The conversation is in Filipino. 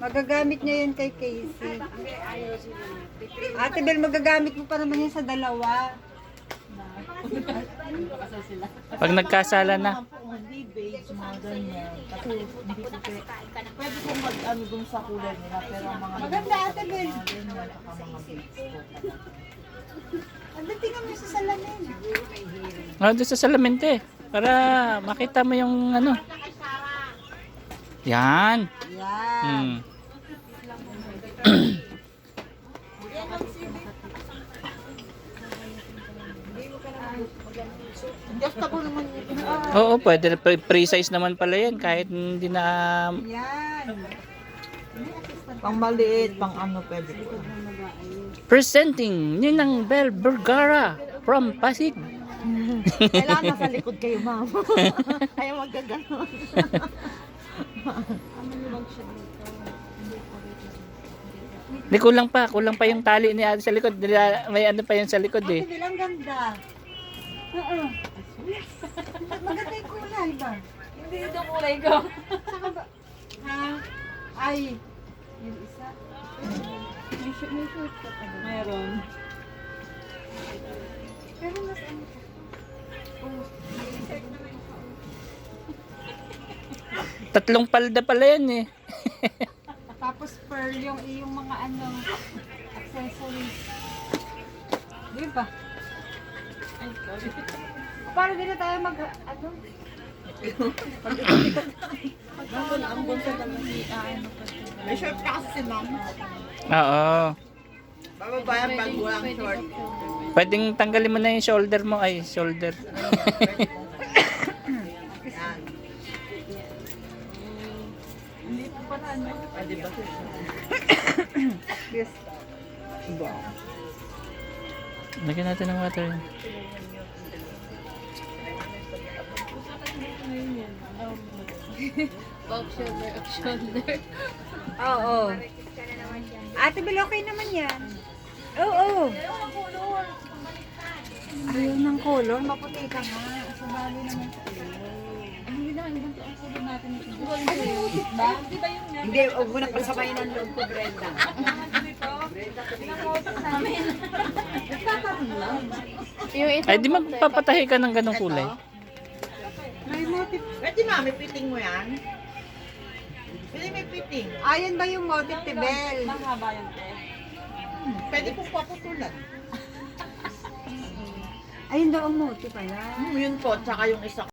Magagamit niya yun kay Casey. Ate Bel, magagamit mo pa naman yun sa dalawa. Pag nagkasala na. Hindi beige, mga ganyan. Kasi hindi ko pwede kong mag-ano dun sa kulay nila, pero ang mga Maganda, Ate Bel. mga ganyan, saka mga beige ko. Ang tingnan mo sa salamin. Doon sa salamente. Para makita mo yung ano. Yan. Yan. Adjustable naman yun. Oo, pwede. Precise naman pala yan. Kahit hindi na... Yan. Pang maliit, pang ano pwede ko. Presenting Ninang Bel Vergara from Pasig. Kailangan nasa likod kayo, ma'am. Ayaw magkaganon. Hindi, kulang pa yung tali ni ate sa likod. May ano pa yun sa likod Ate eh. Bel, ang ganda. Oo. Maganda yung kulay ba? Hindi ito kulay ko. Saka ba? Ha? Ay. Yung isa. May short ka pa doon. Meron. Pero mas ano ka? Tatlong palda pala yan eh. Tapos pearl yung mga ano, accessories. Di ba? Para din na tayo mag, ano? Ang bunso naman si ano pa. May short ka kasi si ma'am. Oo. Bababayan pag walang short. Pwedeng tanggalin mo na yung shoulder mo. Ay, shoulder. Yan. Hindi pa pala ano. Pwede ba siya? Yes. Lagyan natin ng water. Off shoulder, off shoulder. Oo. Ate Bel, okay naman yan. Oo. Ayaw ng color. Maputi ka nga. Sabali naman sa Hindi na, ibang ang kulay natin. ba? Hindi, huwag mo na pasabayin ang loob ko, Brenda. Yung ito. Ay, di magpapatahi ka ng ganong kulay. May motif. Pwede ma, may fitting mo yan? Pwede may fitting. Ayan ba yung motif, Ate Bel? Mahaba yung te. Pwede po paputulan. Ayun daw ang motif pala. Yun po, tsaka yung isa